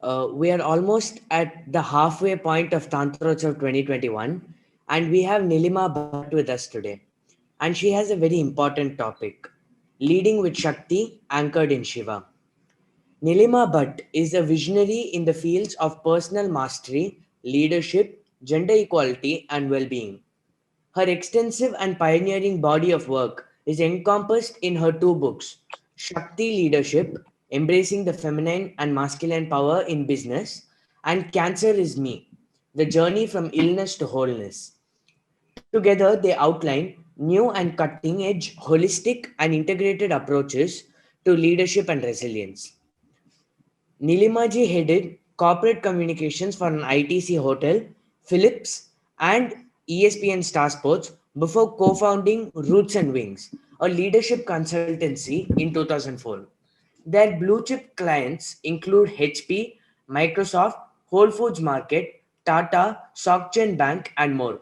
We are almost at the halfway point of Tantrosav 2021, and we have Nilima Bhat with us today. And she has a very important topic: leading with Shakti, anchored in Shiva. Nilima Bhat is a visionary in the fields of personal mastery, leadership, gender equality, and well being. Her extensive and pioneering body of work is encompassed in her two books: Shakti Leadership, Embracing the Feminine and Masculine Power in Business, and Cancer is Me, The Journey from Illness to Wholeness. Together, they outline new and cutting edge, holistic, and integrated approaches to leadership and resilience. Nilimaji headed corporate communications for an ITC hotel, Philips, and ESPN Star Sports before co founding Roots and Wings, a leadership consultancy, in 2004. Their blue chip clients include HP, Microsoft, Whole Foods Market, Tata, SocGen Bank, and more.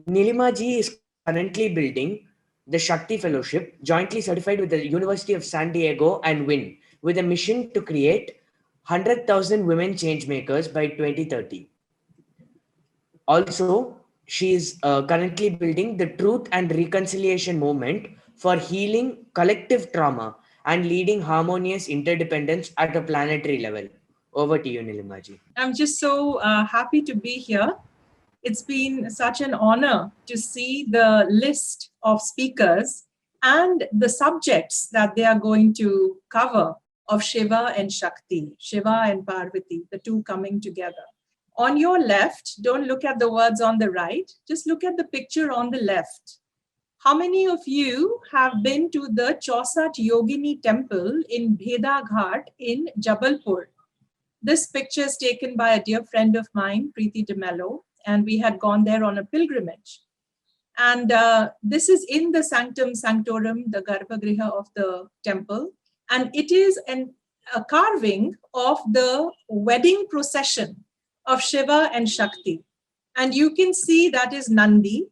Nilima ji is currently building the Shakti Fellowship, jointly certified with the University of San Diego and WIN, with a mission to create 100,000 women changemakers by 2030. Also, she is currently building the Truth and Reconciliation Movement for healing collective trauma and leading harmonious interdependence at a planetary level. Over to you, Nilimaji. I'm just so happy to be here. It's been such an honor to see the list of speakers and the subjects that they are going to cover of Shiva and Shakti, Shiva and Parvati, the two coming together. On your left, don't look at the words on the right, just look at the picture on the left. How many of you have been to the Chausat Yogini temple in Bheda Ghat in Jabalpur? This picture is taken by a dear friend of mine, Preeti de Mello, and we had gone there on a pilgrimage. And this is in the Sanctum Sanctorum, the Garbhagriha of the temple. And it is a carving of the wedding procession of Shiva and Shakti. And you can see that is Nandi,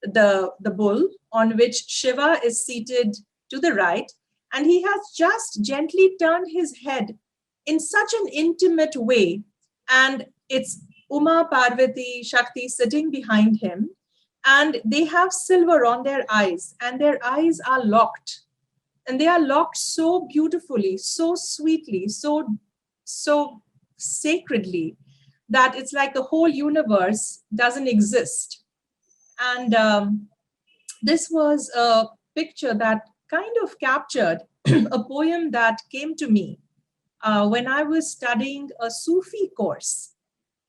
the bull, on which Shiva is seated to the right. And he has just gently turned his head in such an intimate way. And it's Uma, Parvati, Shakti sitting behind him. And they have silver on their eyes, and their eyes are locked. And they are locked so beautifully, so sweetly, so sacredly, that it's like the whole universe doesn't exist. And this was a picture that kind of captured a poem that came to me when I was studying a Sufi course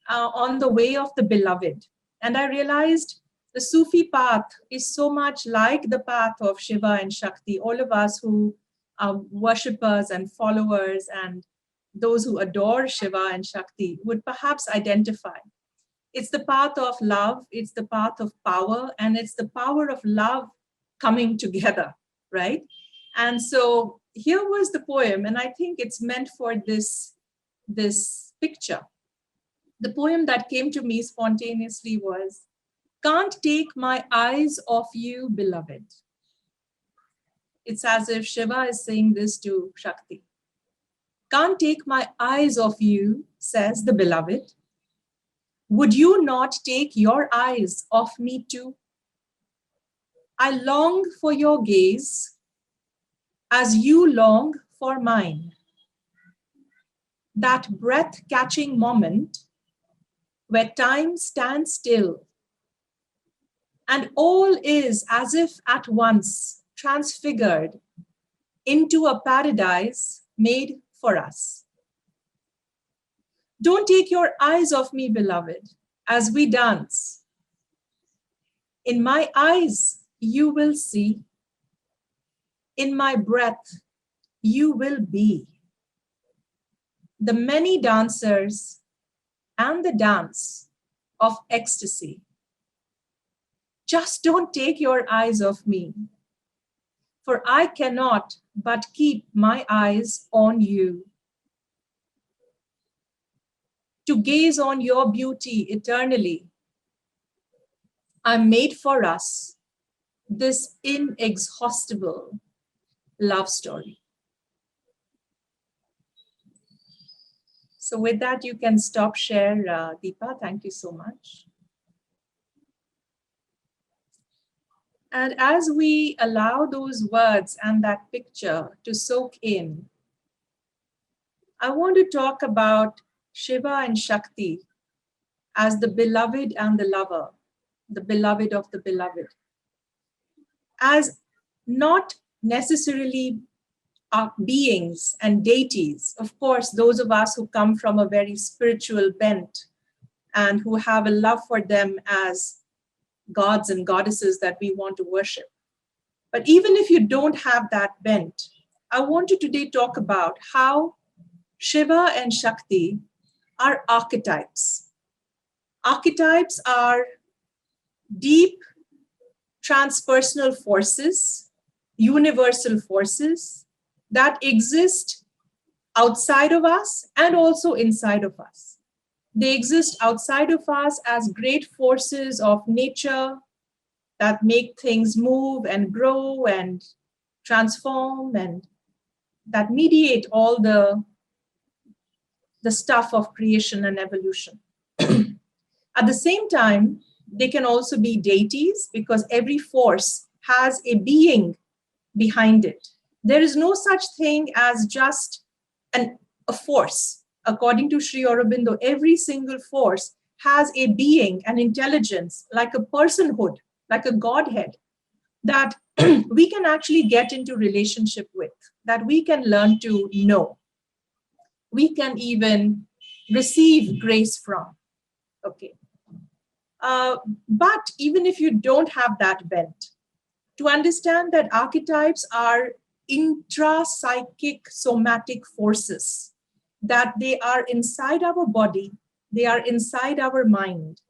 on the way of the beloved. And I realized the Sufi path is so much like the path of Shiva and Shakti. All of us who are worshippers and followers and those who adore Shiva and Shakti would perhaps identify. It's the path of love, it's the path of power, and it's the power of love coming together, right? And so here was the poem, and I think it's meant for this picture. The poem that came to me spontaneously was, "Can't take my eyes off you, beloved." It's as if Shiva is saying this to Shakti. "Can't take my eyes off you," says the beloved. "Would you not take your eyes off me too? I long for your gaze as you long for mine. That breath-catching moment where time stands still and all is as if at once transfigured into a paradise made for us. Don't take your eyes off me, beloved, as we dance. In my eyes, you will see. In my breath, you will be. The many dancers and the dance of ecstasy. Just don't take your eyes off me, for I cannot but keep my eyes on you. To gaze on your beauty eternally, I'm made for us this inexhaustible love story." So with that, you can stop share, Deepa. Thank you so much. And as we allow those words and that picture to soak in, I want to talk about Shiva and Shakti as the beloved and the lover, the beloved of the beloved, as not necessarily beings and deities. Of course, those of us who come from a very spiritual bent and who have a love for them as gods and goddesses that we want to worship. But even if you don't have that bent, I want to today talk about how Shiva and Shakti are archetypes. Archetypes are deep transpersonal forces, universal forces that exist outside of us and also inside of us. They exist outside of us as great forces of nature that make things move and grow and transform and that mediate all the stuff of creation and evolution. At the same time, they can also be deities because every force has a being behind it. There is no such thing as just a force. According to Sri Aurobindo, every single force has a being, an intelligence, like a personhood, like a godhead, that we can actually get into relationship with, that we can learn to know. We can even receive grace from. Okay. But even if you don't have that bent, to understand that archetypes are intra-psychic somatic forces, that they are inside our body, they are inside our mind,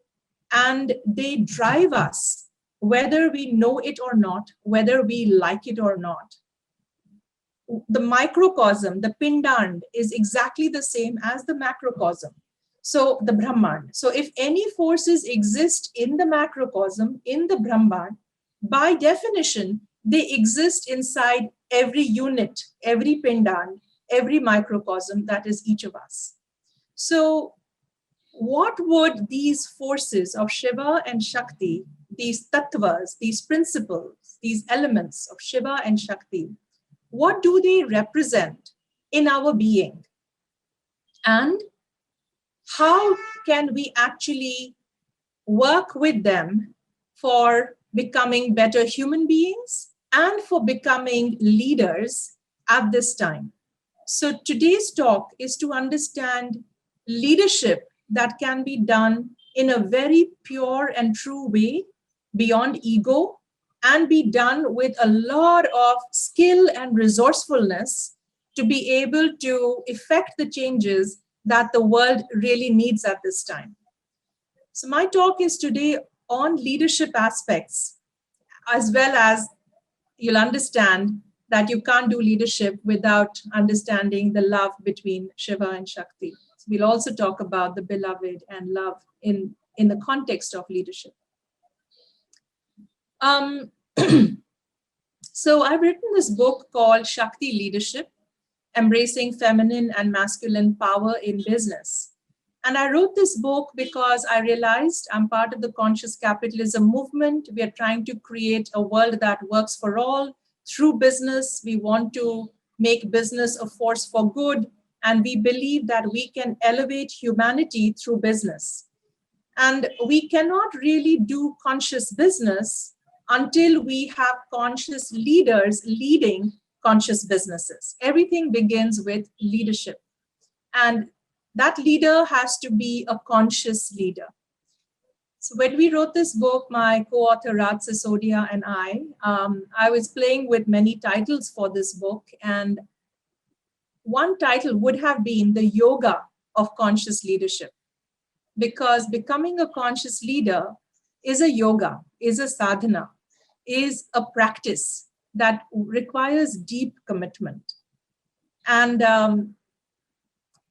and they drive us, whether we know it or not, whether we like it or not. The microcosm, the pindand, is exactly the same as the macrocosm. So the Brahman. So if any forces exist in the macrocosm, in the Brahman, by definition, they exist inside every unit, every pindand, every microcosm that is each of us. So what would these forces of Shiva and Shakti, these tattvas, these principles, these elements of Shiva and Shakti, what do they represent in our being? And how can we actually work with them for becoming better human beings and for becoming leaders at this time? So today's talk is to understand leadership that can be done in a very pure and true way, beyond ego, and be done with a lot of skill and resourcefulness to be able to effect the changes that the world really needs at this time. So my talk is today on leadership aspects, as well as you'll understand that you can't do leadership without understanding the love between Shiva and Shakti. So we'll also talk about the beloved and love in the context of leadership. So I've written this book called Shakti Leadership, Embracing Feminine and Masculine Power in Business. And I wrote this book because I realized I'm part of the conscious capitalism movement. We are trying to create a world that works for all through business. We want to make business a force for good. And we believe that we can elevate humanity through business. And we cannot really do conscious business until we have conscious leaders leading conscious businesses. Everything begins with leadership. And that leader has to be a conscious leader. So when we wrote this book, my co-author Raj Sisodia and I was playing with many titles for this book. And one title would have been The Yoga of Conscious Leadership, because becoming a conscious leader is a yoga, is a sadhana, is a practice that requires deep commitment. And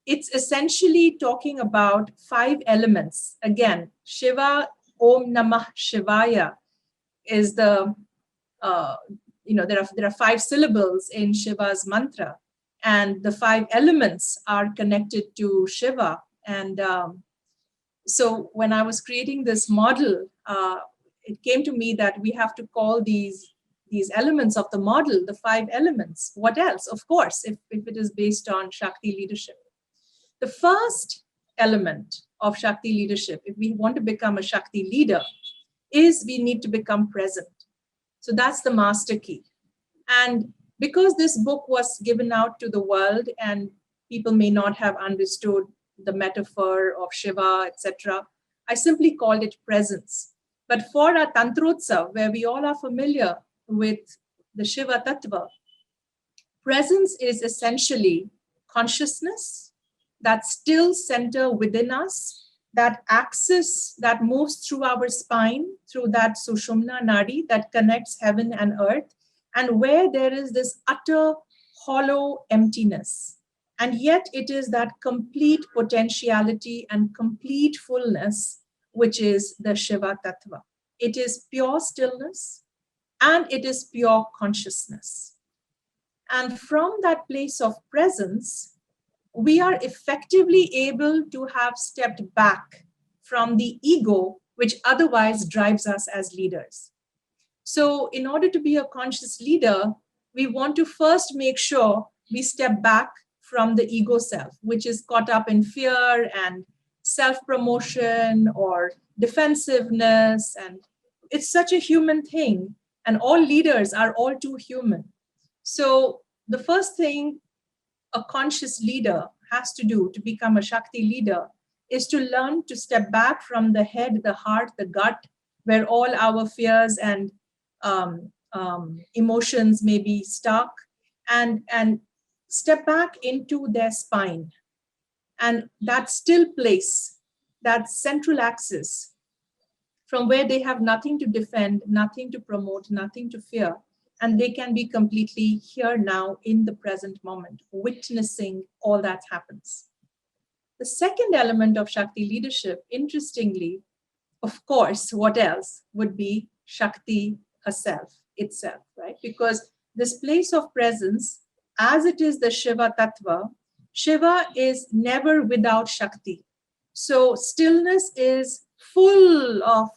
it's essentially talking about 5 elements. Again, Shiva, Om Namah Shivaya is the, there are 5 syllables in Shiva's mantra. And the 5 elements are connected to Shiva. And so when I was creating this model, it came to me that we have to call these elements of the model the 5 elements. What else? Of course, if it is based on Shakti leadership. The first element of Shakti leadership, if we want to become a Shakti leader, is we need to become present. So that's the master key. And because this book was given out to the world and people may not have understood the metaphor of Shiva, etc., I simply called it presence. But for our Tantrosav, where we all are familiar with the Shiva Tatwa, presence is essentially consciousness, that still center within us, that axis that moves through our spine, through that Sushumna Nadi that connects heaven and earth, and where there is this utter hollow emptiness. And yet it is that complete potentiality and complete fullness, which is the Shiva Tattva. It is pure stillness and it is pure consciousness. And from that place of presence, we are effectively able to have stepped back from the ego, which otherwise drives us as leaders. So, in order to be a conscious leader, we want to first make sure we step back from the ego self, which is caught up in fear and self-promotion or defensiveness. And it's such a human thing. And all leaders are all too human. So the first thing a conscious leader has to do to become a Shakti leader is to learn to step back from the head, the heart, the gut, where all our fears and emotions may be stuck, and step back into their spine. And that still place, that central axis, from where they have nothing to defend, nothing to promote, nothing to fear, and they can be completely here now in the present moment, witnessing all that happens. The second element of Shakti leadership, interestingly, of course, what else would be Shakti herself, itself, right? Because this place of presence, as it is the Shiva Tattva, Shiva is never without Shakti. So stillness is full of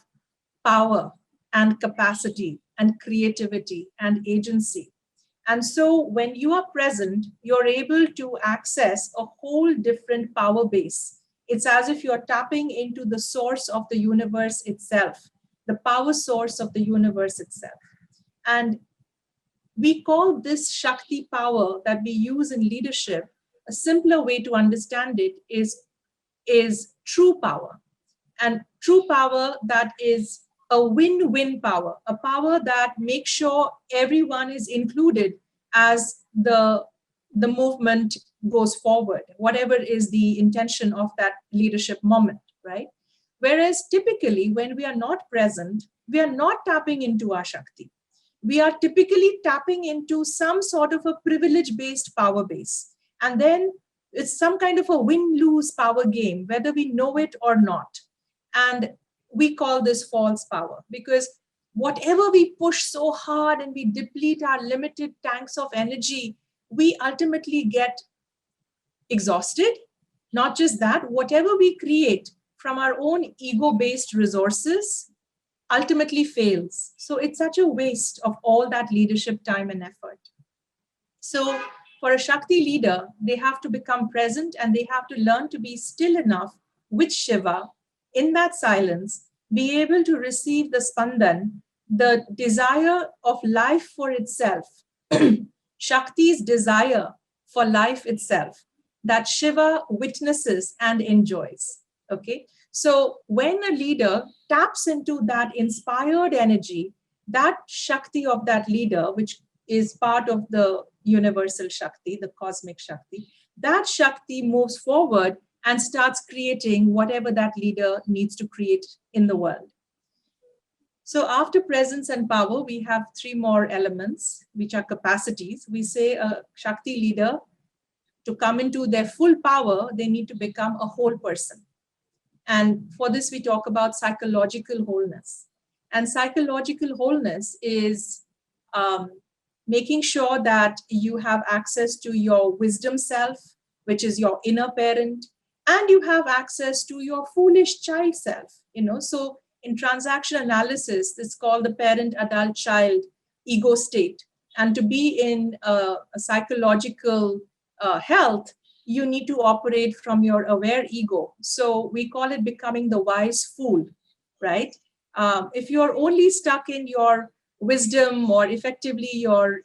power and capacity and creativity and agency. And so when you are present, you're able to access a whole different power base. It's as if you're tapping into the source of the universe itself, the power source of the universe itself. And we call this Shakti power that we use in leadership, a simpler way to understand it is true power. And true power that is a win-win power, a power that makes sure everyone is included as the movement goes forward, whatever is the intention of that leadership moment, right? Whereas typically when we are not present, we are not tapping into our Shakti. We are typically tapping into some sort of a privilege-based power base. And then it's some kind of a win-lose power game, whether we know it or not. And we call this false power, because whatever we push so hard and we deplete our limited tanks of energy, we ultimately get exhausted. Not just that, whatever we create from our own ego-based resources ultimately fails. So it's such a waste of all that leadership time and effort. So for a Shakti leader, they have to become present and they have to learn to be still enough with Shiva in that silence, be able to receive the spandan, the desire of life for itself, Shakti's desire for life itself, that Shiva witnesses and enjoys. Okay, so when a leader taps into that inspired energy, that Shakti of that leader, which is part of the universal Shakti, the cosmic Shakti, that Shakti moves forward and starts creating whatever that leader needs to create in the world. So after presence and power, we have 3 more elements, which are capacities. We say a Shakti leader, to come into their full power, they need to become a whole person. And for this, we talk about psychological wholeness. And psychological wholeness is making sure that you have access to your wisdom self, which is your inner parent, and you have access to your foolish child self. So in transaction analysis, it's called the parent adult child ego state. And to be in a psychological health, you need to operate from your aware ego. So we call it becoming the wise fool, right? If you're only stuck in your wisdom, or effectively your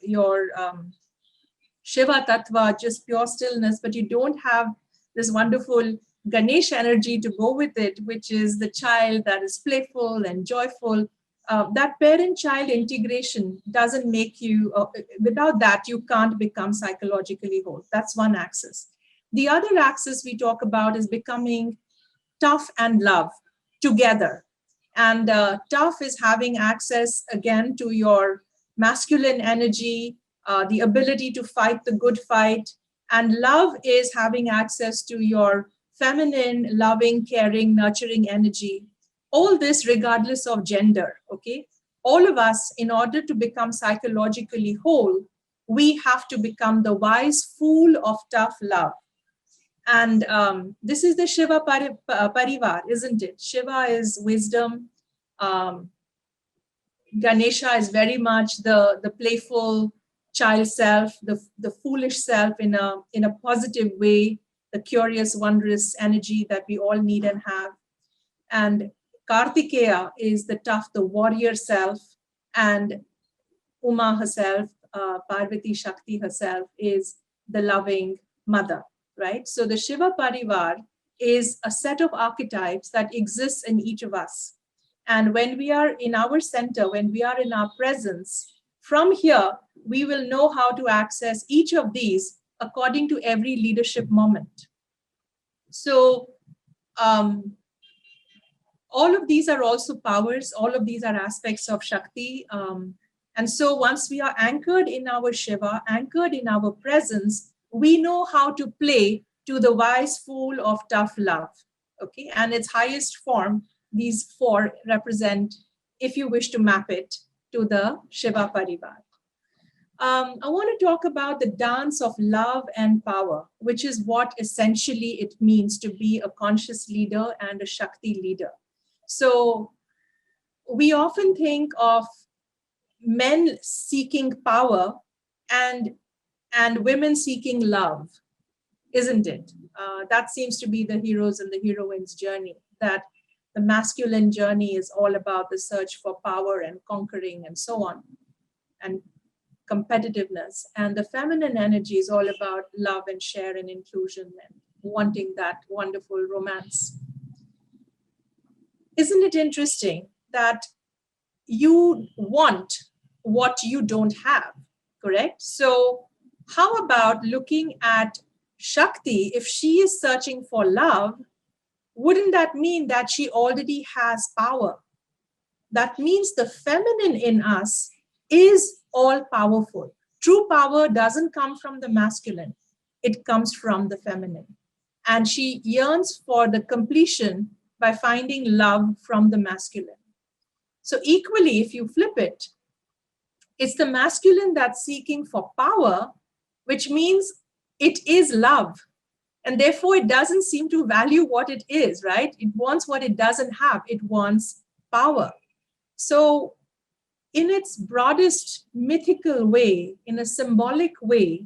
Shiva Tatwa, just pure stillness, but you don't have this wonderful Ganesh energy to go with it, which is the child that is playful and joyful. That parent-child integration doesn't make you, without that, you can't become psychologically whole. That's one axis. The other axis we talk about is becoming tough and love together. And tough is having access again to your masculine energy, the ability to fight the good fight. And love is having access to your feminine, loving, caring, nurturing energy. All this regardless of gender, okay? All of us, in order to become psychologically whole, we have to become the wise fool of tough love. And this is the Shiva Parivar, isn't it? Shiva is wisdom. Um, Ganesha is very much the playful child self, the foolish self in a positive way, the curious, wondrous energy that we all need and have. And Kartikeya is the tough, the warrior self, and Uma herself, Parvati Shakti herself, is the loving mother, right? So the Shiva Parivar is a set of archetypes that exists in each of us. And when we are in our center, when we are in our presence, from here, we will know how to access each of these according to every leadership moment. So all of these are also powers. All of these are aspects of Shakti. And so once we are anchored in our Shiva, anchored in our presence, we know how to play to the wise fool of tough love. Okay, and its highest form, these four represent, if you wish to map it, to the Shiva Parivar. I want to talk about the dance of love and power, which is what essentially it means to be a conscious leader and a Shakti leader. So we often think of men seeking power and women seeking love, isn't it? That seems to be the heroes and the heroines' journey, that the masculine journey is all about the search for power and conquering and so on, and competitiveness. And the feminine energy is all about love and share and inclusion and wanting that wonderful romance. Isn't it interesting that you want what you don't have, correct? So how about looking at Shakti? If she is searching for love, wouldn't that mean that she already has power? That means the feminine in us is all powerful. True power doesn't come from the masculine, it comes from the feminine. And she yearns for the completion by finding love from the masculine. So equally, if you flip it, it's the masculine that's seeking for power, which means it is love. And therefore, it doesn't seem to value what it is, right? It wants what it doesn't have. It wants power. So in its broadest mythical way, in a symbolic way,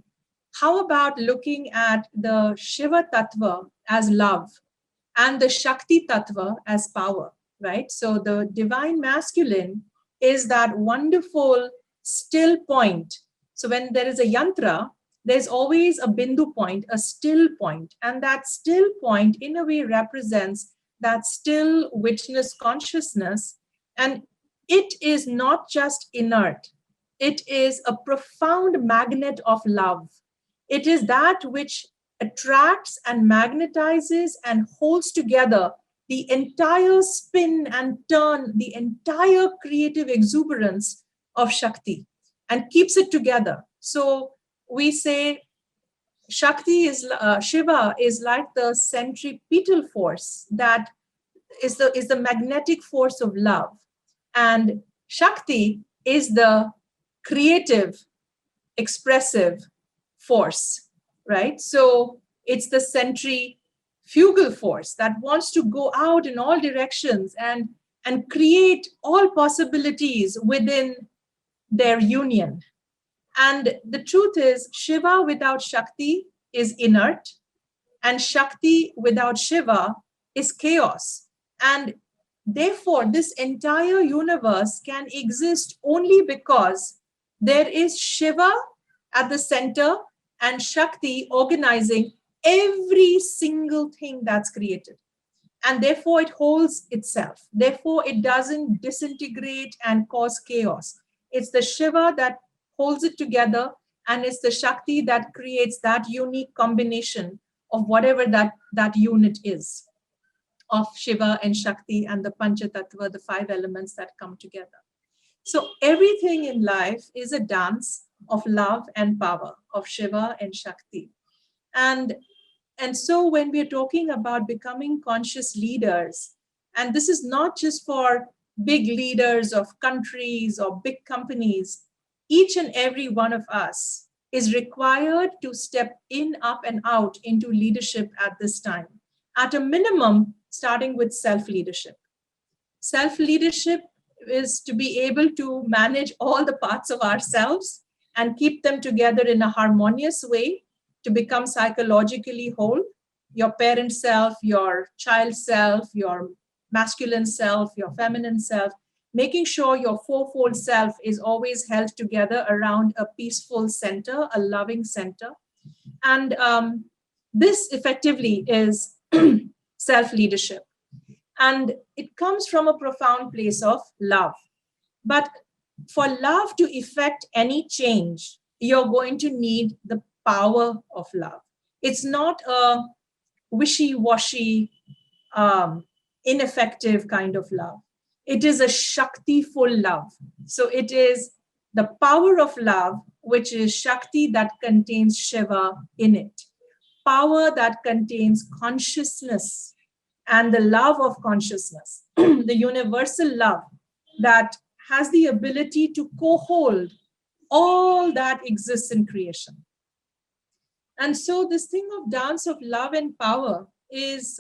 how about looking at the Shiva Tatwa as love and the Shakti Tatva as power, right? So the divine masculine is that wonderful still point. So when there is a yantra, there's always a bindu point, a still point. And that still point in a way represents that still witness consciousness. And it is not just inert. It is a profound magnet of love. It is that which attracts and magnetizes and holds together the entire spin and turn, the entire creative exuberance of Shakti and keeps it together. So we say Shakti is, Shiva is like the centripetal force that is the magnetic force of love. And Shakti is the creative expressive force, right? So it's the centrifugal force that wants to go out in all directions and create all possibilities within their union. And the truth is, Shiva without Shakti is inert, and Shakti without Shiva is chaos. And therefore, this entire universe can exist only because there is Shiva at the center and Shakti organizing every single thing that's created. And therefore, it holds itself. Therefore, it doesn't disintegrate and cause chaos. It's the Shiva that holds it together, and it's the Shakti that creates that unique combination of whatever that unit is of Shiva and Shakti and the Pancha Tatwa, the five elements that come together. So everything in life is a dance of love and power, of Shiva and Shakti. And so when we're talking about becoming conscious leaders, and this is not just for big leaders of countries or big companies, each and every one of us is required to step in, up, and out into leadership at this time. At a minimum, starting with self-leadership. Self-leadership is to be able to manage all the parts of ourselves and keep them together in a harmonious way to become psychologically whole. Your parent self, your child self, your masculine self, your feminine self, making sure your fourfold self is always held together around a peaceful center, a loving center. And this effectively is self-leadership. And it comes from a profound place of love. But for love to effect any change, you're going to need the power of love. It's not a wishy-washy, ineffective kind of love. It is a Shakti-full love. So it is the power of love, which is Shakti that contains Shiva in it. Power that contains consciousness and the love of consciousness, the universal love that has the ability to co-hold all that exists in creation. And so this thing of dance of love and power is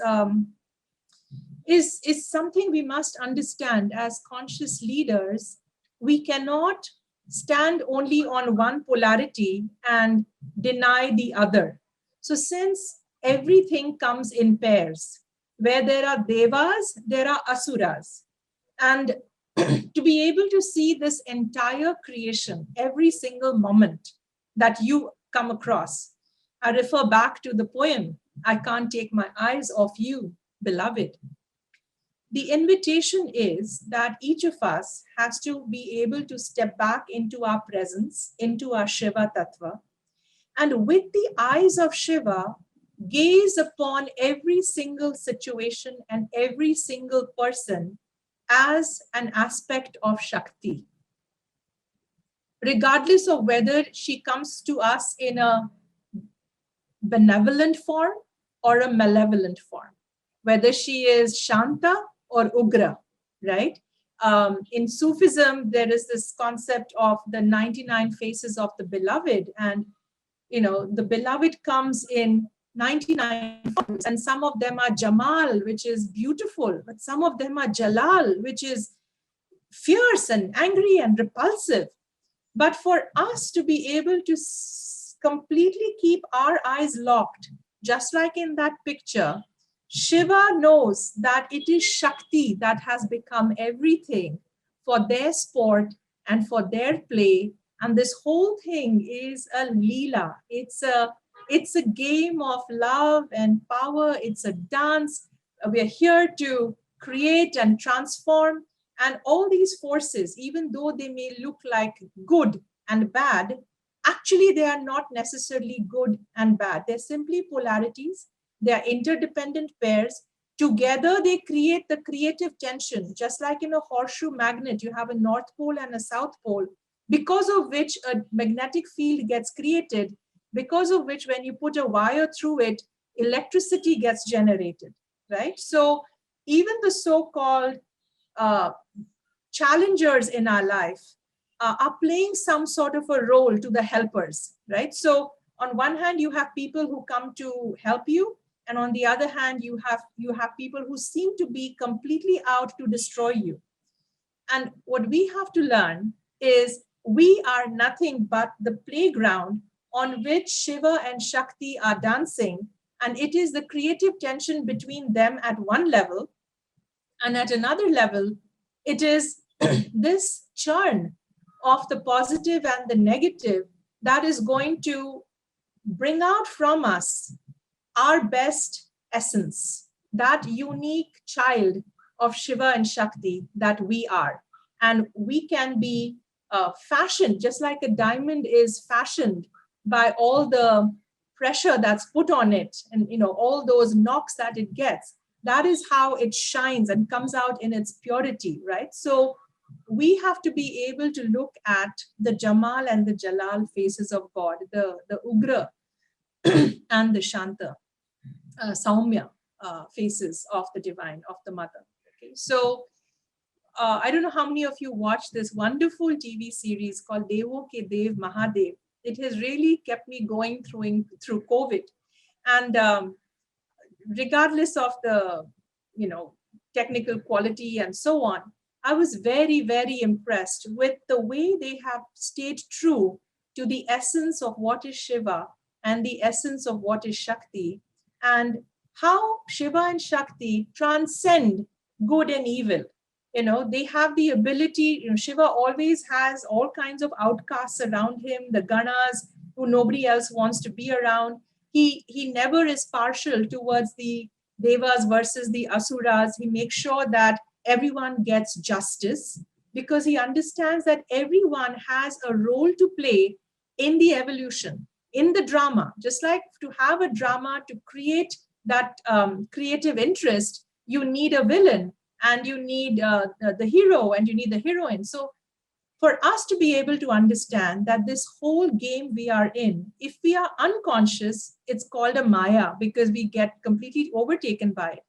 something we must understand as conscious leaders. We cannot stand only on one polarity and deny the other. So since everything comes in pairs, where there are devas, there are asuras. And to be able to see this entire creation, every single moment that you come across, I refer back to the poem, I can't take my eyes off you, beloved. The invitation is that each of us has to be able to step back into our presence, into our Shiva Tatva, and with the eyes of Shiva, gaze upon every single situation and every single person as an aspect of Shakti. Regardless of whether she comes to us in a benevolent form or a malevolent form, whether she is Shanta or Ugra, right? In Sufism, there is this concept of the 99 faces of the beloved, and the beloved comes in 99 forms, and some of them are Jamal, which is beautiful, but some of them are Jalal, which is fierce and angry and repulsive. But for us to be able to completely keep our eyes locked, just like in that picture, Shiva knows that it is Shakti that has become everything for their sport and for their play. And this whole thing is a Leela. It's a game of love and power. It's a dance. We are here to create and transform. And all these forces, even though they may look like good and bad, actually they are not necessarily good and bad. They're simply polarities. They are interdependent pairs. Together, they create the creative tension. Just like in a horseshoe magnet, you have a north pole and a south pole, because of which a magnetic field gets created, because of which when you put a wire through it, electricity gets generated, right? So even the so-called challengers in our life are playing some sort of a role to the helpers, right? So on one hand, you have people who come to help you, and on the other hand, you have people who seem to be completely out to destroy you. And what we have to learn is we are nothing but the playground on which Shiva and Shakti are dancing. And it is the creative tension between them at one level. And at another level, it is this churn of the positive and the negative that is going to bring out from us our best essence, that unique child of Shiva and Shakti that we are. And we can be fashioned just like a diamond is fashioned by all the pressure that's put on it, and all those knocks that it gets. That is how it shines and comes out in its purity, right? So we have to be able to look at the Jamal and the Jalal faces of God, the Ugra and the Shanta, Saumya faces of the divine, of the mother. Okay, so I don't know how many of you watched this wonderful TV series called Devo Ke Dev Mahadev. It has really kept me going through COVID, and regardless of the technical quality and so on, I was very, very impressed with the way they have stayed true to the essence of what is Shiva and the essence of what is Shakti, and how Shiva and Shakti transcend good and evil. They have the ability. Shiva always has all kinds of outcasts around him, the Ganas who nobody else wants to be around. He never is partial towards the Devas versus the Asuras. He makes sure that everyone gets justice, because he understands that everyone has a role to play in the evolution, in the drama. Just like to have a drama, to create that creative interest, you need a villain, and you need the hero, and you need the heroine. So for us to be able to understand that this whole game we are in, if we are unconscious, it's called a Maya, because we get completely overtaken by it.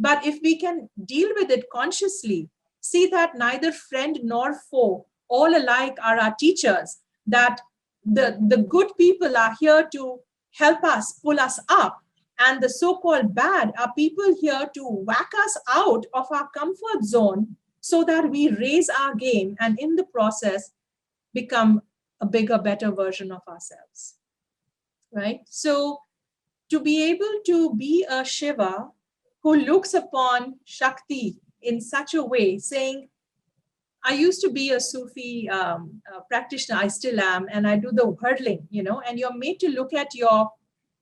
But if we can deal with it consciously, see that neither friend nor foe, all alike, are our teachers, that the good people are here to help us, pull us up, and the so-called bad are people here to whack us out of our comfort zone so that we raise our game and in the process become a bigger, better version of ourselves, right? So to be able to be a Shiva who looks upon Shakti in such a way, saying, I used to be a Sufi practitioner, I still am, and I do the hurdling, and you're made to look at your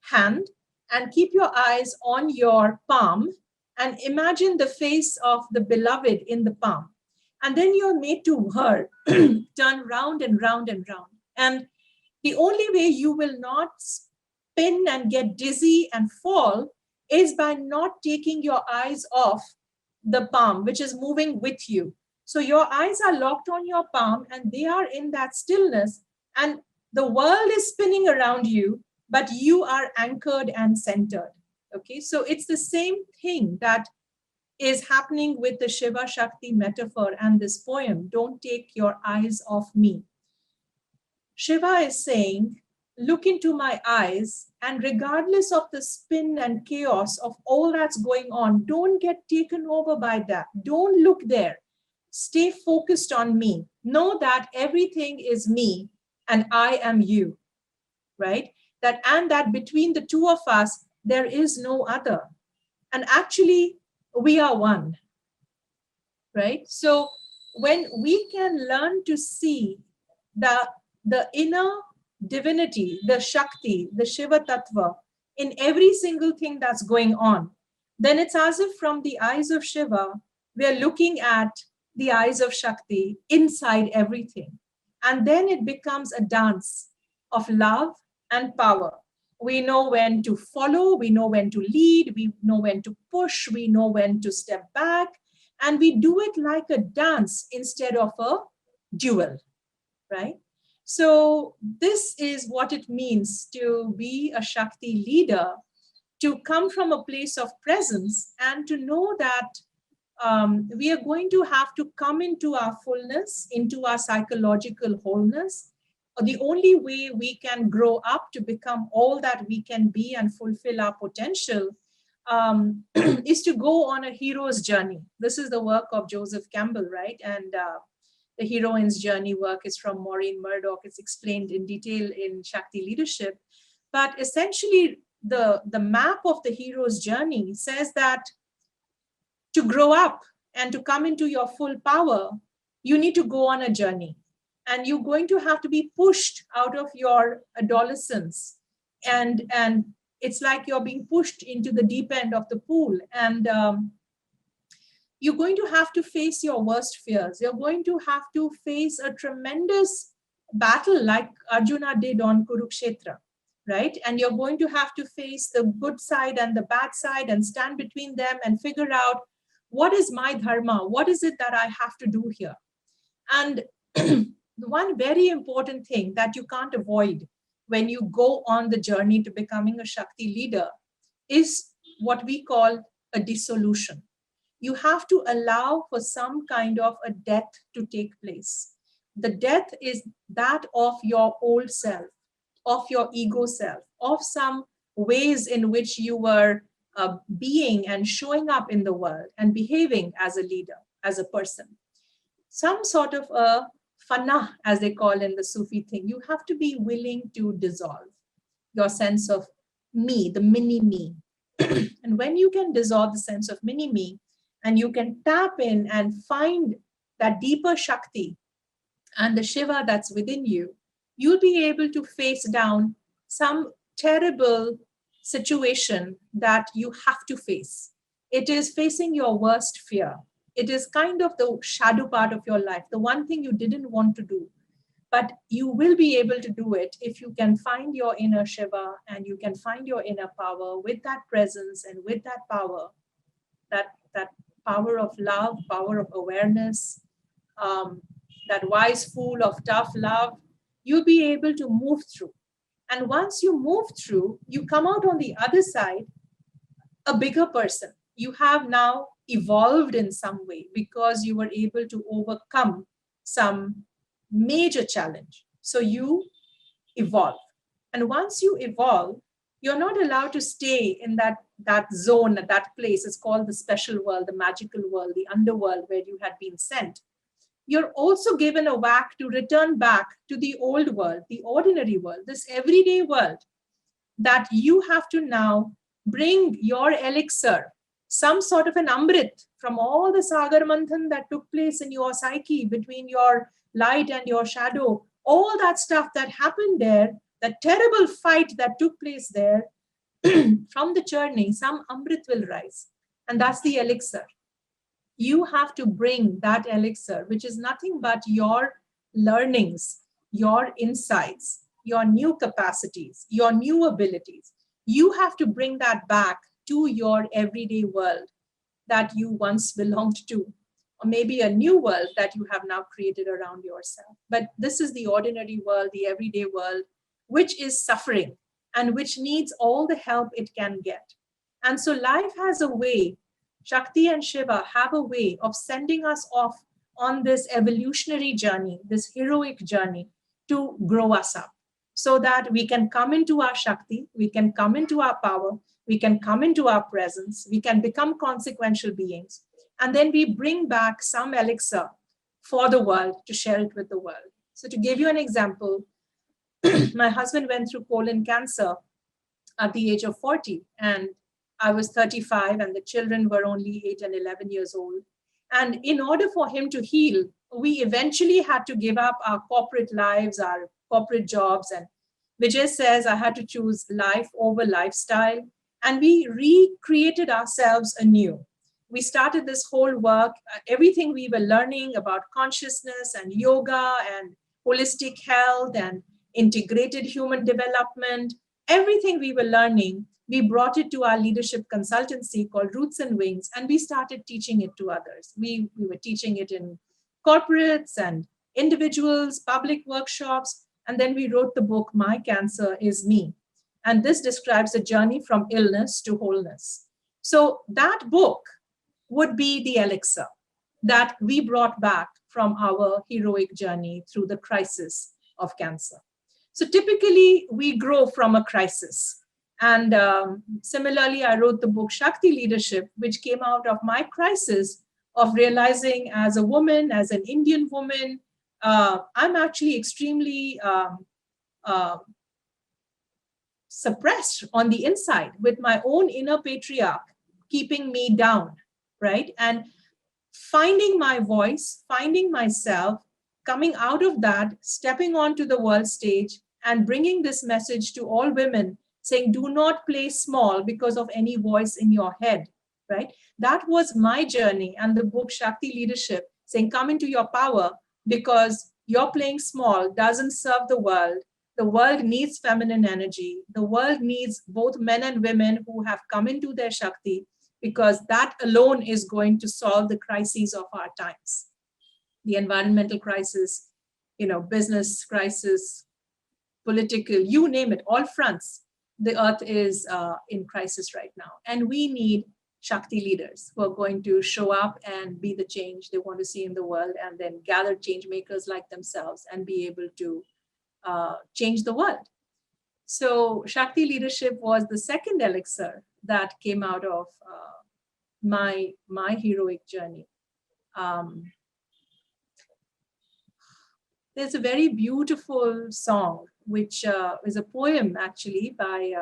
hand and keep your eyes on your palm and imagine the face of the beloved in the palm. And then you're made to whir, turn round and round and round. And the only way you will not spin and get dizzy and fall is by not taking your eyes off the palm, which is moving with you. So your eyes are locked on your palm and they are in that stillness, and the world is spinning around you, but you are anchored and centered. Okay, so it's the same thing that is happening with the Shiva Shakti metaphor and this poem, Don't Take Your Eyes Off Me. Shiva is saying, look into my eyes, and regardless of the spin and chaos of all that's going on, don't get taken over by that. Don't look there. Stay focused on me. Know that everything is me and I am you, right? And that between the two of us, there is no other. And actually, we are one, right? So when we can learn to see the inner divinity, the Shakti, the Shiva Tatwa in every single thing that's going on, then it's as if from the eyes of Shiva, we're looking at the eyes of Shakti inside everything. And then it becomes a dance of love and power. We know when to follow, we know when to lead, we know when to push, we know when to step back, and we do it like a dance instead of a duel, right? So this is what it means to be a Shakti leader, to come from a place of presence and to know that we are going to have to come into our fullness, into our psychological wholeness. The only way we can grow up to become all that we can be and fulfill our potential is to go on a hero's journey. This is the work of Joseph Campbell, right? And the heroine's journey work is from Maureen Murdoch. It's explained in detail in Shakti Leadership. But essentially, the map of the hero's journey says that to grow up and to come into your full power, you need to go on a journey. And you're going to have to be pushed out of your adolescence. And it's like you're being pushed into the deep end of the pool. And you're going to have to face your worst fears. You're going to have to face a tremendous battle like Arjuna did on Kurukshetra, right? And you're going to have to face the good side and the bad side and stand between them and figure out, what is my dharma? What is it that I have to do here? And the one very important thing that you can't avoid when you go on the journey to becoming a Shakti leader is what we call a dissolution. You have to allow for some kind of a death to take place. The death is that of your old self, of your ego self, of some ways in which you were being and showing up in the world and behaving as a leader, as a person. Some sort of a fana, as they call in the Sufi thing. You have to be willing to dissolve your sense of me, the mini me. And when you can dissolve the sense of mini me, and you can tap in and find that deeper Shakti and the Shiva that's within you, you'll be able to face down some terrible situation that you have to face. It is facing your worst fear. It is kind of the shadow part of your life, the one thing you didn't want to do. But you will be able to do it if you can find your inner Shiva and you can find your inner power with that presence and with that power, that power of love, power of awareness, that wise fool of tough love. You'll be able to move through. And once you move through, you come out on the other side a bigger person. You have now evolved in some way because you were able to overcome some major challenge. So you evolve. And once you evolve, you're not allowed to stay in that zone, that place. It's called the special world, the magical world, the underworld where you had been sent. You're also given a whack to return back to the old world, the ordinary world, this everyday world, that you have to now bring your elixir, some sort of an amrit from all the sagar manthan that took place in your psyche between your light and your shadow, all that stuff that happened there, that terrible fight that took place there, from the churning, some amrit will rise. And that's the elixir. You have to bring that elixir, which is nothing but your learnings, your insights, your new capacities, your new abilities. You have to bring that back to your everyday world that you once belonged to, or maybe a new world that you have now created around yourself. But this is the ordinary world, the everyday world, which is suffering and which needs all the help it can get. And so life has a way, Shakti and Shiva have a way of sending us off on this evolutionary journey, this heroic journey to grow us up so that we can come into our Shakti, we can come into our power, we can come into our presence, we can become consequential beings. And then we bring back some elixir for the world to share it with the world. So to give you an example, my husband went through colon cancer at the age of 40, and I was 35, and the children were only 8 and 11 years old. And in order for him to heal, we eventually had to give up our corporate lives, our corporate jobs. And Vijay says I had to choose life over lifestyle. And we recreated ourselves anew. We started this whole work, everything we were learning about consciousness and yoga and holistic health and integrated human development, everything we were learning, we brought it to our leadership consultancy called Roots and Wings, and we started teaching it to others. We were teaching it in corporates and individuals, public workshops, and then we wrote the book, My Cancer is Me. And this describes a journey from illness to wholeness. So that book would be the elixir that we brought back from our heroic journey through the crisis of cancer. So typically, we grow from a crisis. And similarly, I wrote the book Shakti Leadership, which came out of my crisis of realizing as a woman, as an Indian woman, I'm actually extremely uh, suppressed on the inside with my own inner patriarch keeping me down, right? And finding my voice, finding myself, coming out of that, stepping onto the world stage and bringing this message to all women saying, do not play small because of any voice in your head, right? That was my journey. And the book Shakti Leadership saying, come into your power because you're playing small doesn't serve the world. The world needs feminine energy. The world needs both men and women who have come into their Shakti, because that alone is going to solve the crises of our times. The environmental crisis, business crisis, political, you name it, all fronts. The earth is in crisis right now. And we need Shakti leaders who are going to show up and be the change they want to see in the world, and then gather change makers like themselves and be able to change the world. So Shakti leadership was the second elixir that came out of my heroic journey. Um, there's a very beautiful song, which is a poem actually by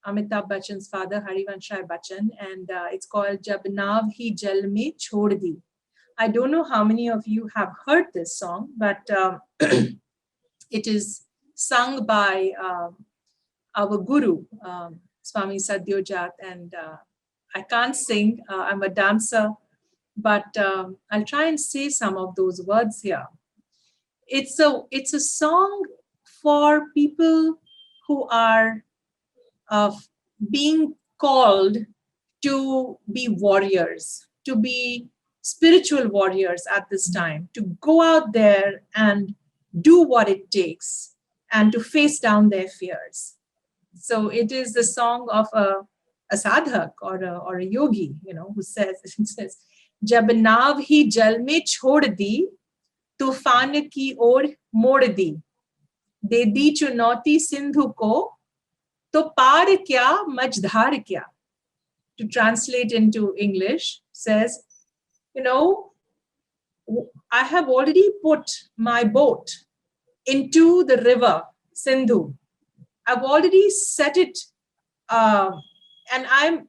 Amitabh Bachchan's father, Harivansh Bachchan, and it's called Jab Nav Hi Jal Mein Chhod Di. I don't know how many of you have heard this song, but it is sung by our guru, Swami Sadyojat, and I can't sing, I'm a dancer, but I'll try and say some of those words here. It's a song for people who are being called to be warriors, to be spiritual warriors at this time, to go out there and do what it takes and to face down their fears. So it is the song of a sadhak or a yogi, who says, it says, Jab nav hi jal mein chhod di, तूफान की ओर मोड़ दी, दे दी चुनौती सिंधु को, तो पार क्या मझधार क्या. To translate into English, says, I have already put my boat into the river Sindhu. I've already set it, and I'm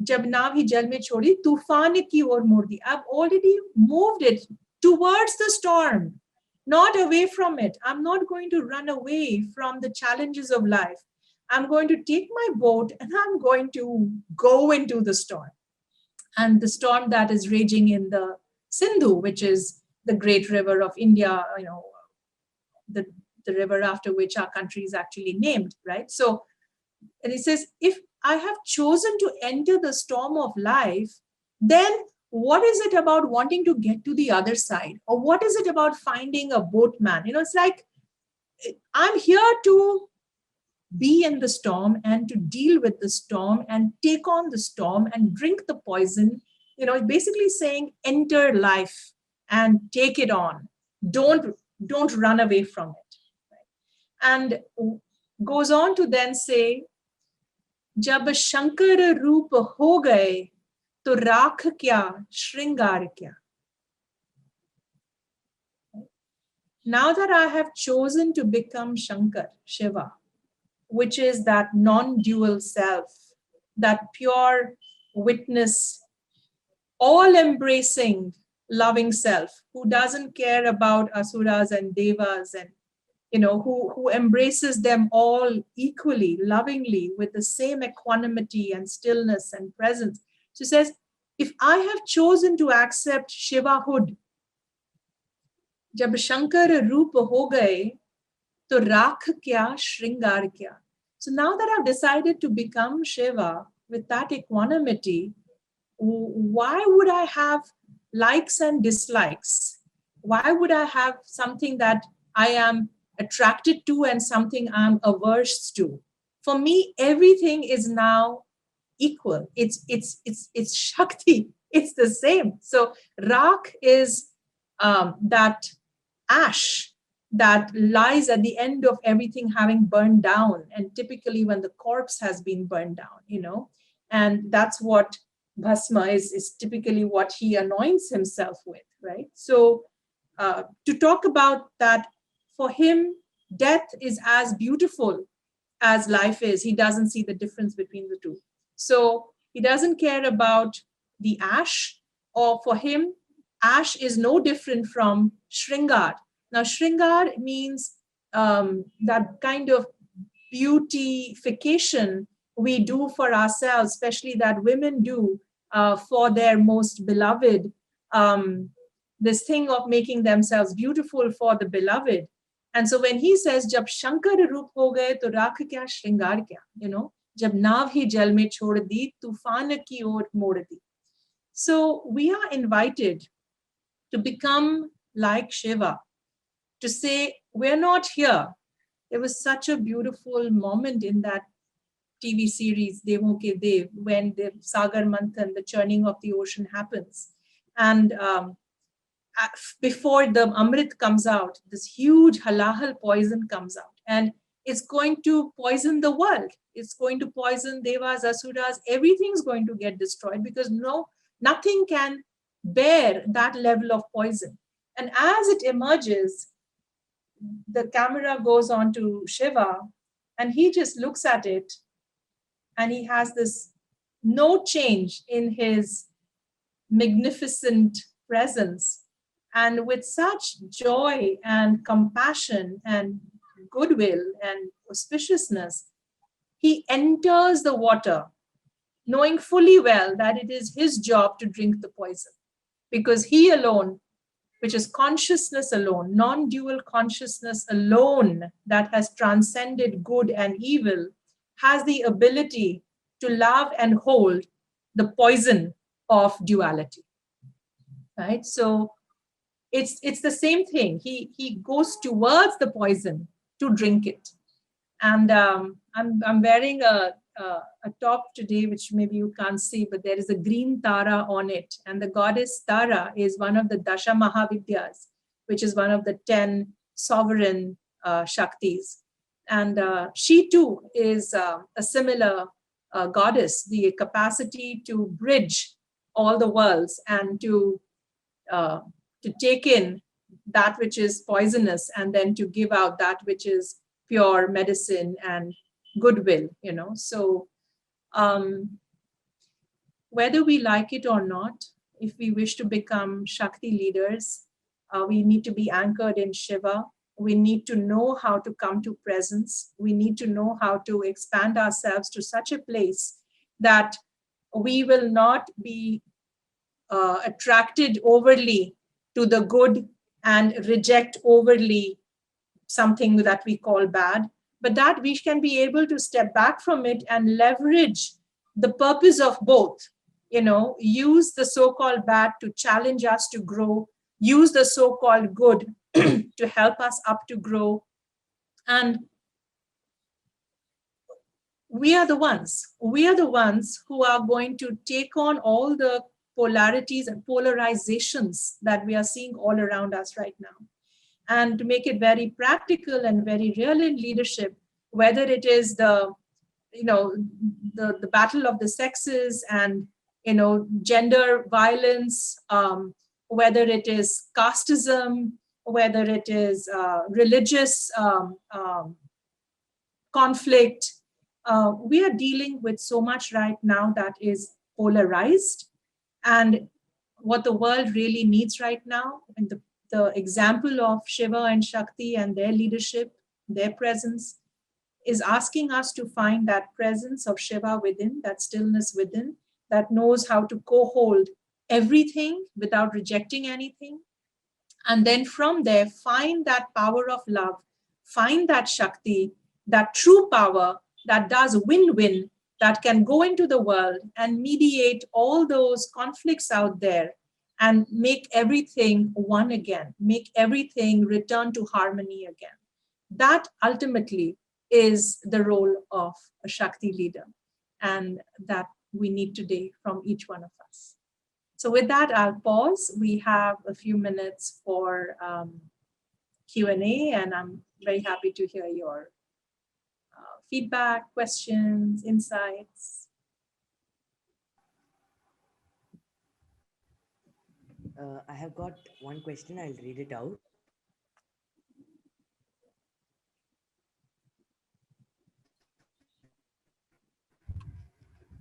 जब नाव ही जल में छोड़ी तूफान की ओर मोड़ दी. I've already moved it towards the storm, not away from it. I'm not going to run away from the challenges of life. I'm going to take my boat and I'm going to go into the storm. And the storm that is raging in the Sindhu, which is the great river of India, the river after which our country is actually named, right? So, and he says, if I have chosen to enter the storm of life, then what is it about wanting to get to the other side? Or what is it about finding a boatman? It's like, I'm here to be in the storm and to deal with the storm and take on the storm and drink the poison. Basically saying, enter life and take it on. Don't run away from it. And goes on to then say, जब शंकर रूप हो गए तो राख क्या श्रृंगार क्या. Now that I have chosen to become Shankar, Shiva, which is that non-dual self, that pure witness, all-embracing, loving self, who doesn't care about asuras and devas, and who embraces them all equally, lovingly, with the same equanimity and stillness and presence. She says, if I have chosen to accept Shivahood, जब शंकर रूप हो गए तो राख क्या श्रृंगार क्या. So now that I've decided to become Shiva with that equanimity, why would I have likes and dislikes? Why would I have something that I am attracted to and something I'm averse to? For me, everything is now equal. It's Shakti. It's the same. So Rak is that ash that lies at the end of everything having burned down, and typically when the corpse has been burned down, and that's what bhasma is typically what he anoints himself with, right? So to talk about that, for him, death is as beautiful as life is. He doesn't see the difference between the two. So he doesn't care about the ash, or for him, ash is no different from shringar. Now, shringar means that kind of beautification we do for ourselves, especially that women do for their most beloved. This thing of making themselves beautiful for the beloved. And so when he says, "Jab Shankar roop ho gaye, to rakh kya shringar kya," "Jab nav hi jal mein chhod di, tufan ki or mod di." So we are invited to become like Shiva, to say, we're not here. There was such a beautiful moment in that TV series, Devo Ke Dev, when the Sagar Manthan, the churning of the ocean happens. And before the Amrit comes out, this huge halahal poison comes out. And it's going to poison the world. It's going to poison Devas, Asuras. Everything's going to get destroyed because nothing can bear that level of poison. And as it emerges, the camera goes on to Shiva, and he just looks at it, and he has this no change in his magnificent presence. And with such joy and compassion and goodwill and auspiciousness, he enters the water, knowing fully well that it is his job to drink the poison, because he alone, which is consciousness alone, non-dual consciousness alone that has transcended good and evil, has the ability to love and hold the poison of duality, right? So it's the same thing. He goes towards the poison to drink it. And I'm wearing a top today, which maybe you can't see, but there is a green Tara on it. And the goddess Tara is one of the Dasha Mahavidyas, which is one of the 10 sovereign Shaktis. And she too is a similar goddess, the capacity to bridge all the worlds and to take in that which is poisonous and then to give out that which is pure medicine and goodwill. So whether we like it or not, if we wish to become Shakti leaders, we need to be anchored in Shiva. We need to know how to come to presence. We need to know how to expand ourselves to such a place that we will not be attracted overly to the good and reject overly something that we call bad, but that we can be able to step back from it and leverage the purpose of both. Use the so-called bad to challenge us to grow, use the so-called good to help us up to grow. And we are the ones who are going to take on all the polarities and polarizations that we are seeing all around us right now. And to make it very practical and very real in leadership, whether it is the battle of the sexes and gender violence, whether it is casteism, whether it is religious conflict, we are dealing with so much right now that is polarized. And what the world really needs right now, and the example of Shiva and Shakti and their leadership, their presence, is asking us to find that presence of Shiva within, that stillness within, that knows how to co-hold everything without rejecting anything. And then from there, find that power of love, find that Shakti, that true power that does win-win, that can go into the world and mediate all those conflicts out there and make everything one again, make everything return to harmony again. That ultimately is the role of a Shakti leader. And that we need today from each one of us. So with that, I'll pause. We have a few minutes for Q&A, and I'm very happy to hear your feedback, questions, insights. I have got one question. I'll read it out.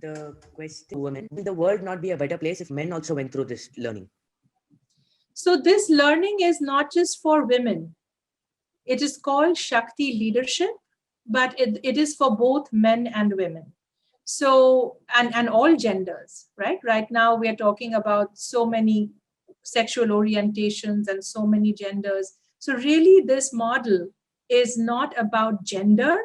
The question: women, will the world not be a better place if men also went through this learning? So this learning is not just for women. It is called Shakti leadership, but it is for both men and women. So, and all genders, right? Right now we are talking about so many sexual orientations and so many genders. So really this model is not about gender.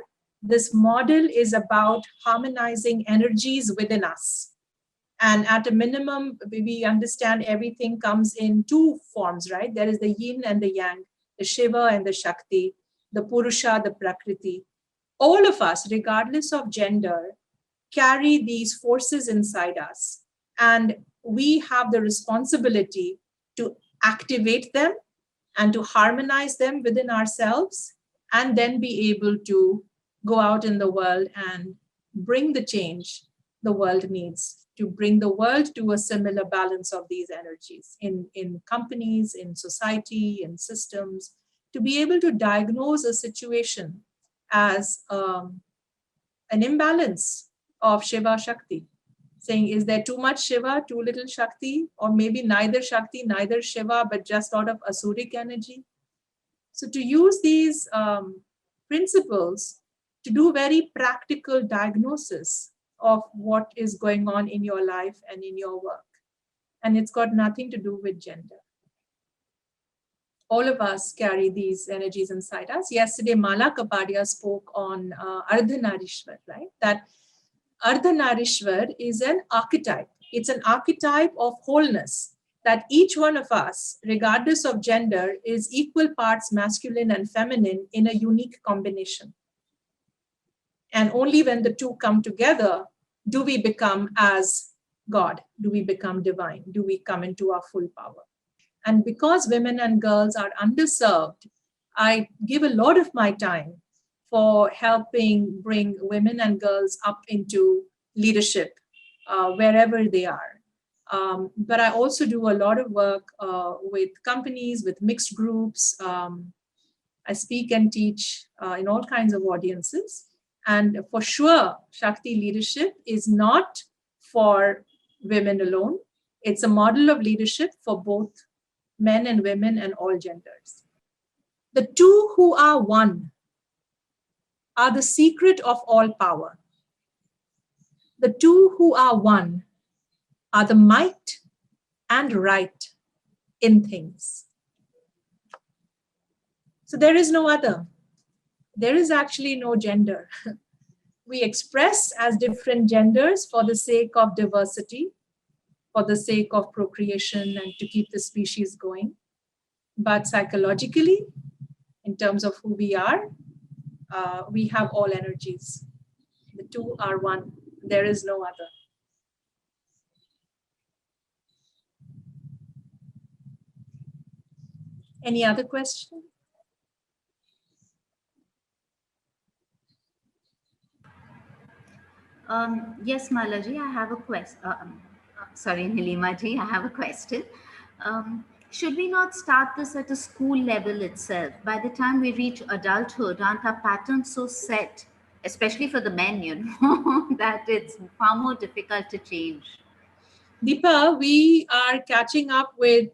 This model is about harmonizing energies within us. And at a minimum, we understand everything comes in two forms, right? There is the yin and the yang, the Shiva and the Shakti, the Purusha, the Prakriti. All of us, regardless of gender, carry these forces inside us. And we have the responsibility to activate them and to harmonize them within ourselves, and then be able to go out in the world and bring the change the world needs, to bring the world to a similar balance of these energies in companies, in society, in systems, to be able to diagnose a situation as an imbalance of Shiva Shakti, saying, is there too much Shiva, too little Shakti, or maybe neither Shakti, neither Shiva, but just sort of Asuric energy? So to use these principles to do very practical diagnosis of what is going on in your life and in your work. And it's got nothing to do with gender. All of us carry these energies inside us. Yesterday, Mala Kapadia spoke on Ardhanarishwar, right? That Ardhanarishwar is an archetype. It's an archetype of wholeness, that each one of us, regardless of gender, is equal parts masculine and feminine in a unique combination. And only when the two come together do we become as God, do we become divine, do we come into our full power. And because women and girls are underserved, I give a lot of my time for helping bring women and girls up into leadership wherever they are. But I also do a lot of work with companies, with mixed groups. I speak and teach in all kinds of audiences. And for sure, Shakti leadership is not for women alone. It's a model of leadership for both men and women and all genders. The two who are one are the secret of all power. The two who are one are the might and right in things. So there is no other. There is actually no gender. We express as different genders for the sake of diversity, for the sake of procreation and to keep the species going. But psychologically, in terms of who we are, we have all energies. The two are one. There is no other. Any other question? Yes, Malaji, I have a question. Sorry, Nilima ji, I have a question. Should we not start this at a school level itself? By the time we reach adulthood, aren't our patterns so set, especially for the men, you know, that it's far more difficult to change? Deepa, we are catching up with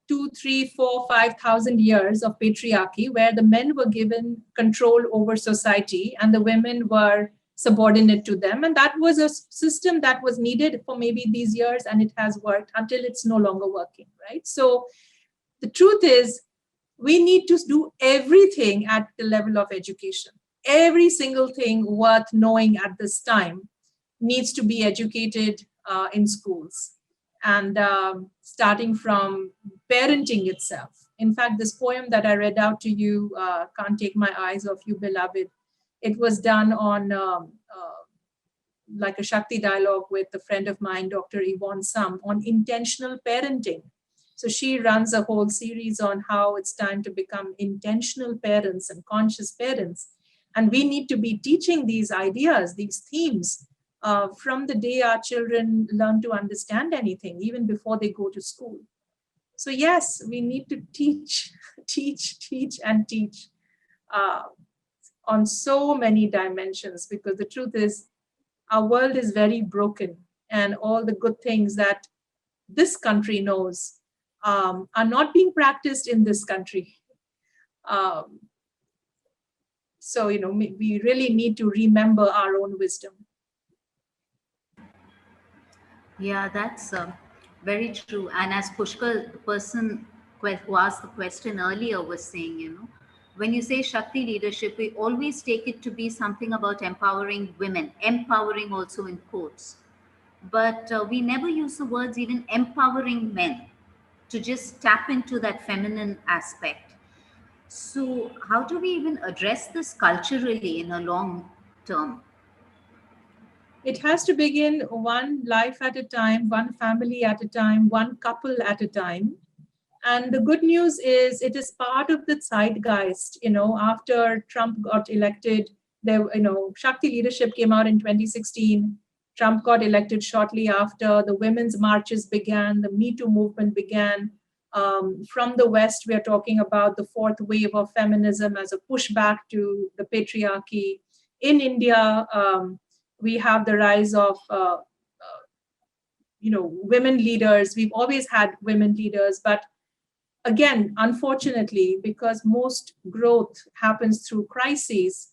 2, 3, 4, 5,000 years of patriarchy, where the men were given control over society and the women were subordinate to them. And that was a system that was needed for maybe these years, and it has worked until it's no longer working, right? So the truth is, we need to do everything at the level of education. Every single thing worth knowing at this time needs to be educated in schools, and starting from parenting itself. In fact, this poem that I read out to you, Can't Take My Eyes Off You, Beloved, it was done on like a Shakti dialogue with a friend of mine, Dr. Yvonne Sum, on intentional parenting. So she runs a whole series on how it's time to become intentional parents and conscious parents. And we need to be teaching these ideas, these themes, from the day our children learn to understand anything, even before they go to school. So yes, we need to teach, teach, and teach uh, on so many dimensions, because the truth is, our world is very broken, and all the good things that this country knows are not being practiced in this country. Um, so, we really need to remember our own wisdom. Yeah, that's very true. And as Pushkar, the person who asked the question earlier, was saying, when you say Shakti leadership, we always take it to be something about empowering women, empowering also in quotes. But we never use the words even empowering men to just tap into that feminine aspect. So, how do we even address this culturally in a long term? It has to begin one life at a time, one family at a time, one couple at a time. And the good news is it is part of the zeitgeist. After Trump got elected, Shakti leadership came out in 2016. Trump got elected shortly after. The women's marches began. The Me Too movement began. From the West, we are talking about the fourth wave of feminism as a pushback to the patriarchy. In India, we have the rise of women leaders. We've always had women leaders, but again, unfortunately, because most growth happens through crises,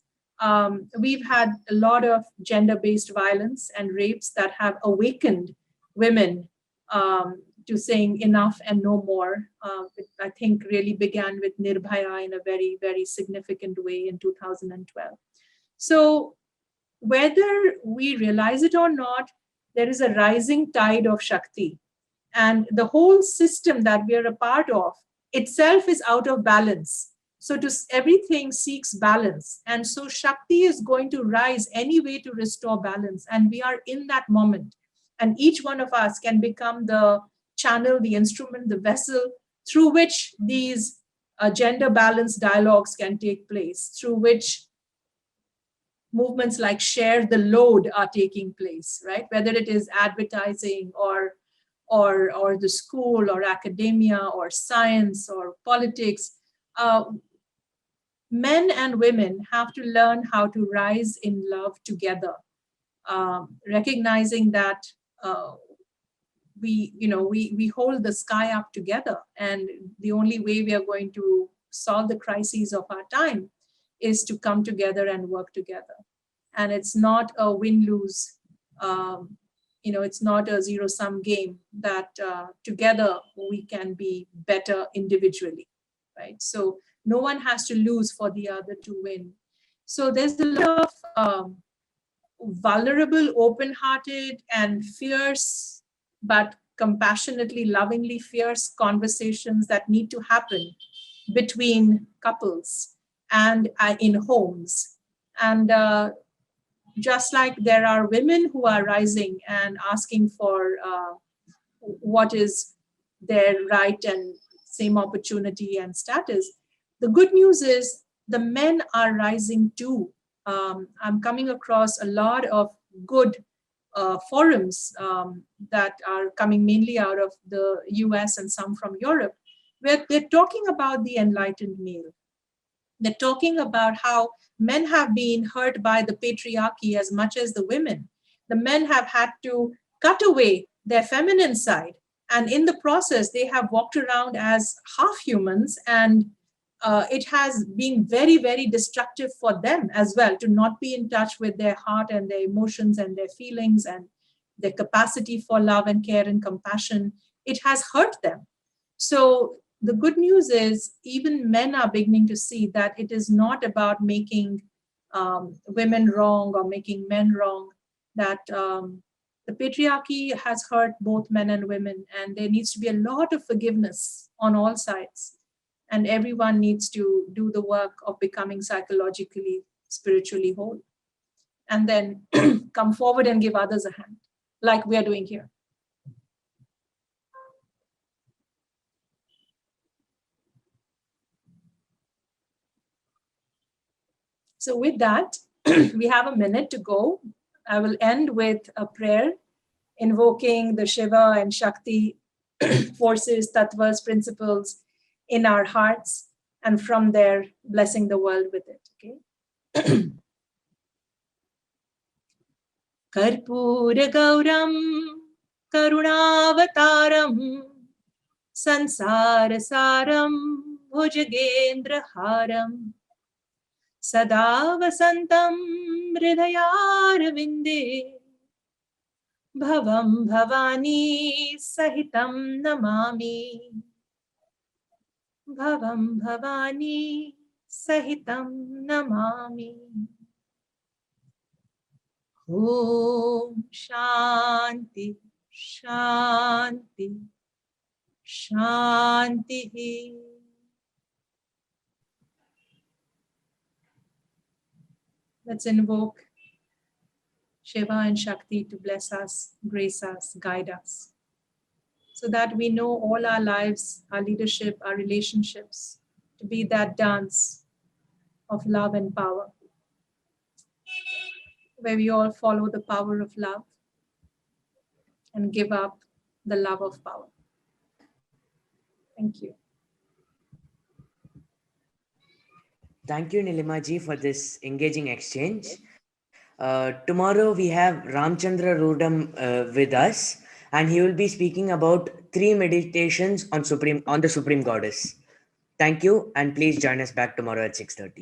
we've had a lot of gender-based violence and rapes that have awakened women to saying enough and no more. I think really began with Nirbhaya in a very, very significant way in 2012. So whether we realize it or not, there is a rising tide of Shakti. And the whole system that we are a part of itself is out of balance. So everything seeks balance. And so Shakti is going to rise anyway to restore balance. And we are in that moment. And each one of us can become the channel, the instrument, the vessel through which these gender balance dialogues can take place, through which movements like share the load are taking place, right? Whether it is advertising or the school or academia or science or politics, men and women have to learn how to rise in love together, recognizing that we hold the sky up together, and the only way we are going to solve the crises of our time is to come together and work together. And it's not a win-lose, it's not a zero-sum game, that together we can be better individually, right? So no one has to lose for the other to win. So there's a lot of vulnerable, open-hearted, and fierce, but compassionately, lovingly fierce conversations that need to happen between couples and in homes. And just like there are women who are rising and asking for what is their right and same opportunity and status, the good news is the men are rising too. I'm coming across a lot of good forums that are coming mainly out of the US and some from Europe, where they're talking about the enlightened male. They're talking about how men have been hurt by the patriarchy as much as the women. The men have had to cut away their feminine side. And in the process, they have walked around as half humans. And it has been very, very destructive for them as well to not be in touch with their heart and their emotions and their feelings and their capacity for love and care and compassion. It has hurt them. So the good news is even men are beginning to see that it is not about making women wrong or making men wrong, that the patriarchy has hurt both men and women, and there needs to be a lot of forgiveness on all sides. And everyone needs to do the work of becoming psychologically, spiritually whole. and then come forward and give others a hand, like we are doing here. So with that, we have a minute to go. I will end with a prayer invoking the Shiva and Shakti forces, tattvas, principles in our hearts, and from there, blessing the world with it. Okay. Karpura Gauram Karunavataram Sansara Saram Bhujagendra Haram Sada Vasantam Hridayarvinde Bhavam Bhavani Sahitam Namami Bhavam Bhavani Sahitam Namami. Om Shanti Shanti Shanti. Let's invoke Shiva and Shakti to bless us, grace us, guide us, so that we know all our lives, our leadership, our relationships to be that dance of love and power, where we all follow the power of love and give up the love of power. Thank you. Thank you, Nilima ji, for this engaging exchange. Tomorrow we have Ramchandra Rudam with us, and he will be speaking about 3 meditations on the Supreme Goddess. Thank you, and please join us back tomorrow at 6:30.